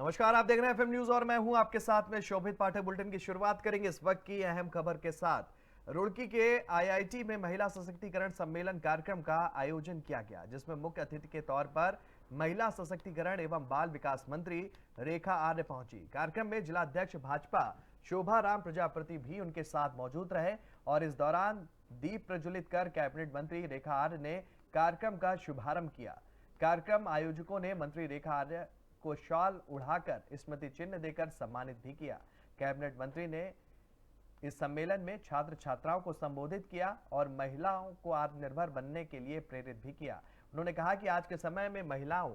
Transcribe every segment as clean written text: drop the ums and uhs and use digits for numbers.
नमस्कार, आप देख रहे हैं एफएम न्यूज और मैं हूं आपके साथ में शोभित पाठक। बुलेटिन की शुरुआत करेंगे इस वक्त की अहम खबर के साथ। रुड़की के आईआईटी में महिला सशक्तिकरण सम्मेलन कार्यक्रम का आयोजन किया गया, जिसमें मुख्य अतिथि के तौर पर महिला सशक्तिकरण एवं बाल विकास मंत्री रेखा आर्य पहुंची। कार्यक्रम में जिला अध्यक्ष भाजपा शोभा राम प्रजापति भी उनके साथ मौजूद रहे और इस दौरान दीप प्रज्वलित कर कैबिनेट मंत्री रेखा आर्य ने कार्यक्रम का शुभारंभ किया। कार्यक्रम आयोजकों ने मंत्री रेखा आर्य को शॉल उड़ाकर स्मृति चिन्ह देकर सम्मानित भी किया। कैबिनेट मंत्री ने इस सम्मेलन में छात्र छात्राओं को संबोधित किया और महिलाओं को आत्मनिर्भर बनने के लिए प्रेरित भी किया। उन्होंने कहा कि आज के समय में महिलाओं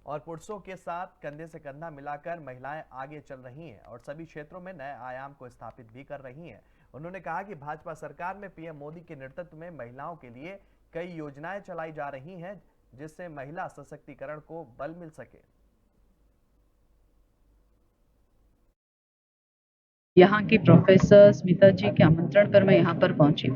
और पुरुषों के साथ कंधे से कंधा मिलाकर महिलाएं आगे चल रही हैं और सभी क्षेत्रों में नए आयाम को स्थापित भी कर रही हैं। उन्होंने कहा कि भाजपा सरकार में पीएम मोदी के नेतृत्व में महिलाओं के लिए कई योजनाएं चलाई जा रही हैं, जिससे महिला सशक्तिकरण को बल मिल सके। यहाँ की प्रोफेसर स्मिता जी के आमंत्रण पर मैं यहाँ पर पहुंची।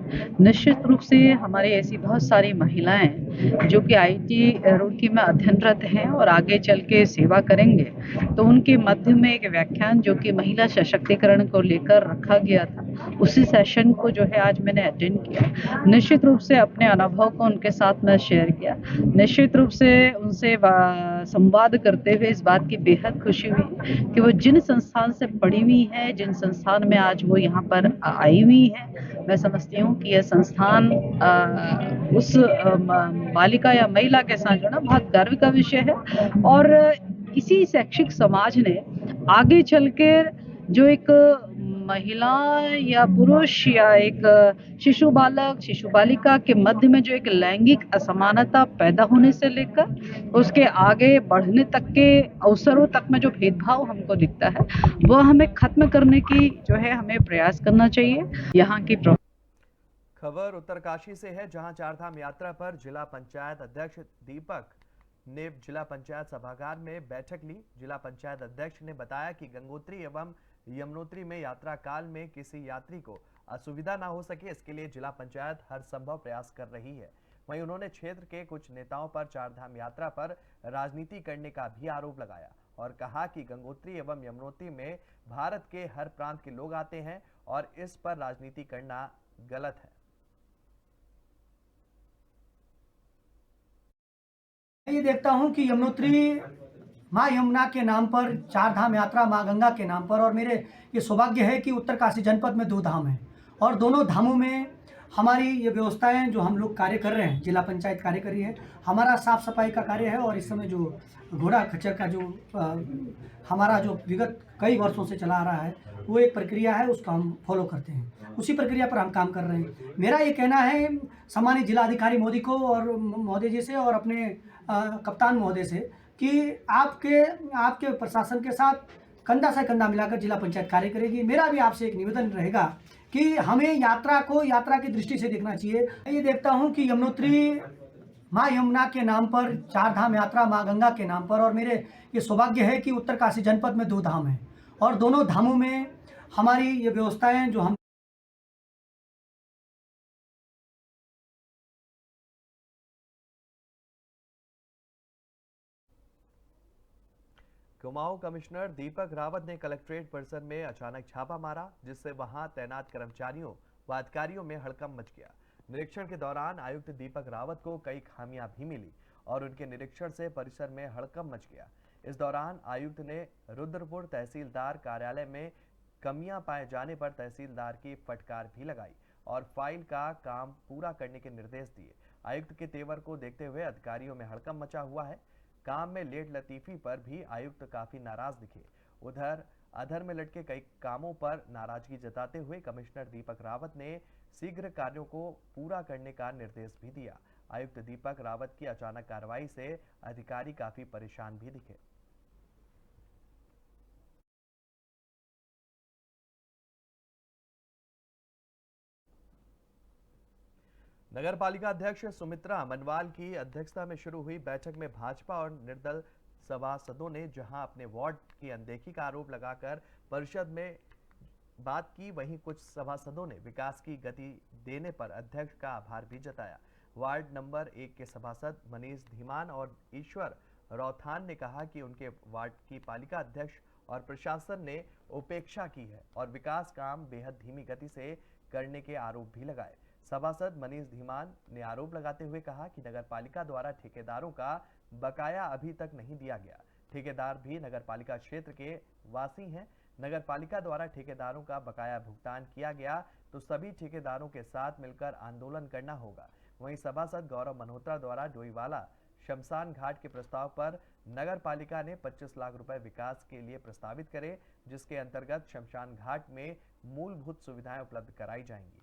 निश्चित रूप से हमारी ऐसी बहुत सारी महिलाएं जो कि आईआईटी रुड़की में अध्ययनरत हैं और आगे चल के सेवा करेंगे, तो उनके मध्य में एक व्याख्यान जो कि महिला सशक्तिकरण को लेकर रखा गया था, उसी सेशन को जो है आज मैंने अटेंड किया। निश्चित रूप से अपने अनुभव को उनके साथ में शेयर किया। निश्चित रूप से उनसे संवाद करते हुए इस बात की बेहद खुशी हुई कि वो जिन संस्थान से पढ़ी हुई है, जिन संस्थान में आज वो यहाँ पर आई हुई है, मैं समझती हूँ कि यह संस्थान उस बालिका या महिला के साथ जुड़ना बहुत गर्व का विषय है। और इसी शैक्षिक समाज ने आगे चल के जो एक महिला या पुरुष या एक शिशु बालक शिशु बालिका के मध्य में जो एक लैंगिक असमानता पैदा होने से लेकर उसके आगे बढ़ने तक के अवसरों तक में जो भेदभाव हमको दिखता है, वह हमें खत्म करने की जो है हमें प्रयास करना चाहिए। यहाँ की खबर उत्तरकाशी से है, जहां चारधाम यात्रा पर जिला पंचायत अध्यक्ष दीपक ने जिला पंचायत सभागार में बैठक ली। जिला पंचायत अध्यक्ष ने बताया कि गंगोत्री एवं यमुनोत्री में यात्रा काल में किसी यात्री को असुविधा ना हो सके, इसके लिए जिला पंचायत हर संभव प्रयास कर रही है। वहीं उन्होंने क्षेत्र के कुछ नेताओं पर चारधाम यात्रा पर राजनीति करने का भी आरोप लगाया और कहा कि गंगोत्री एवं यमुनोत्री में भारत के हर प्रांत के लोग आते हैं और इस पर राजनीति करना गलत है। ये देखता हूँ कि यमुनोत्री माँ यमुना के नाम पर, चार धाम यात्रा माँ गंगा के नाम पर, और मेरे ये सौभाग्य है कि उत्तरकाशी जनपद में 2 धाम हैं और दोनों धामों में हमारी ये व्यवस्थाएं जो हम लोग कार्य कर रहे हैं, जिला पंचायत कार्य कर रही है। हमारा साफ सफाई का कार्य है और इस समय जो घोड़ा खच्चर का जो हमारा जो विगत कई वर्षों से चला आ रहा है, वो एक प्रक्रिया है, उसका हम फॉलो करते हैं। उसी प्रक्रिया पर हम काम कर रहे हैं। मेरा ये कहना है सम्मानित जिलाधिकारी मोदी को और महोदय जी से और अपने कप्तान महोदय से कि आपके प्रशासन के साथ कंधा से कंधा मिलाकर जिला पंचायत कार्य करेगी। मेरा भी आपसे एक निवेदन रहेगा कि हमें यात्रा को यात्रा की दृष्टि से देखना चाहिए। ये देखता हूँ कि यमुनोत्री माँ यमुना के नाम पर, चार धाम यात्रा माँ गंगा के नाम पर, और मेरे ये सौभाग्य है कि उत्तरकाशी जनपद में 2 धाम हैं और दोनों धामों में हमारी ये व्यवस्थाएं जो हम कुमाऊं कमिश्नर दीपक रावत ने कलेक्ट्रेट परिसर में अचानक छापा मारा, जिससे वहां तैनात कर्मचारियों व अधिकारियों में हड़कंप मच गया। निरीक्षण के दौरान आयुक्त दीपक रावत को कई खामियां भी मिली और उनके निरीक्षण से परिसर में हड़कंप मच गया। इस दौरान आयुक्त ने रुद्रपुर तहसीलदार कार्यालय में कमियां पाए जाने पर तहसीलदार की फटकार भी लगाई और फाइल का काम पूरा करने के निर्देश दिए। आयुक्त के तेवर को देखते हुए अधिकारियों में हड़कंप मचा हुआ है। काम में लेट लतीफी पर भी आयुक्त काफी नाराज दिखे। उधर अधर में लटके कई कामों पर नाराजगी जताते हुए कमिश्नर दीपक रावत ने शीघ्र कार्यों को पूरा करने का निर्देश भी दिया। आयुक्त दीपक रावत की अचानक कार्रवाई से अधिकारी काफी परेशान भी दिखे। नगर पालिका अध्यक्ष सुमित्रा मनवाल की अध्यक्षता में शुरू हुई बैठक में भाजपा और निर्दल सभासदों ने जहां अपने वार्ड की अनदेखी का आरोप लगाकर परिषद में बात की, वहीं कुछ सभासदों ने विकास की गति देने पर अध्यक्ष का आभार भी जताया। वार्ड नंबर 1 के सभासद मनीष धीमान और ईश्वर रौथान ने कहा कि उनके वार्ड की पालिका अध्यक्ष और प्रशासन ने उपेक्षा की है और विकास काम बेहद धीमी गति से करने के आरोप भी लगाए। सभासद मनीष धीमान ने आरोप लगाते हुए कहा कि नगर पालिका द्वारा ठेकेदारों का बकाया अभी तक नहीं दिया गया। ठेकेदार भी नगर पालिका क्षेत्र के वासी हैं। नगर पालिका द्वारा ठेकेदारों का बकाया भुगतान किया गया तो सभी ठेकेदारों के साथ मिलकर आंदोलन करना होगा। वहीं सभासद गौरव मल्होत्रा द्वारा डोईवाला शमशान घाट के प्रस्ताव पर नगर पालिका ने 25 लाख रुपए विकास के लिए प्रस्तावित करे, जिसके अंतर्गत शमशान घाट में मूलभूत सुविधाएं उपलब्ध कराई जाएंगी।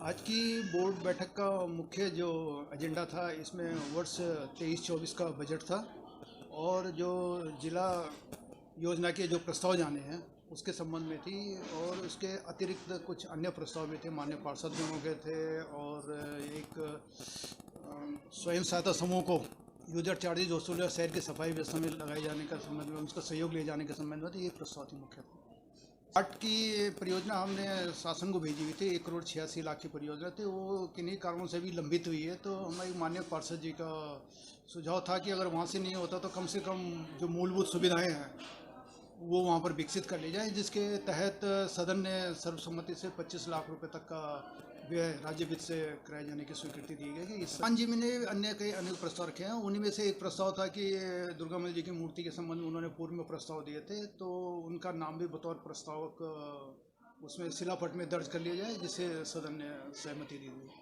आज की बोर्ड बैठक का मुख्य जो एजेंडा था, इसमें वर्ष 23-24 का बजट था और जो जिला योजना के जो प्रस्ताव जाने हैं उसके संबंध में थी और उसके अतिरिक्त कुछ अन्य प्रस्ताव भी थे। माननीय पार्षद भी हो गए थे और एक स्वयं सहायता समूह को यूजर चार्जेज वसूल और शहर की सफाई व्यवस्था में लगाए जाने का संबंध में, उसका सहयोग ले जाने के संबंध में तो ये प्रस्ताव थी मुख्य। घाट की परियोजना हमने शासन को भेजी हुई थी, 1,86,00,000 की परियोजना थी, वो किन्हीं कारणों से भी लंबित हुई है। तो हमारी माननीय पार्षद जी का सुझाव था कि अगर वहाँ से नहीं होता तो कम से कम जो मूलभूत सुविधाएं हैं वो वहाँ पर विकसित कर ली जाए, जिसके तहत सदन ने सर्वसम्मति से 25 लाख रुपए तक का व्यय राज्य वित्त से कराए जाने की स्वीकृति दी गई। कि हाँ जी, मैंने अन्य कई अनेक प्रस्ताव रखे हैं। उन्हीं में से एक प्रस्ताव था कि दुर्गा माता जी की मूर्ति के संबंध में उन्होंने पूर्व में प्रस्ताव दिए थे, तो उनका नाम भी बतौर प्रस्तावक उसमें शिलापट में दर्ज कर लिया जाए, जिसे सदन ने सहमति दी थी।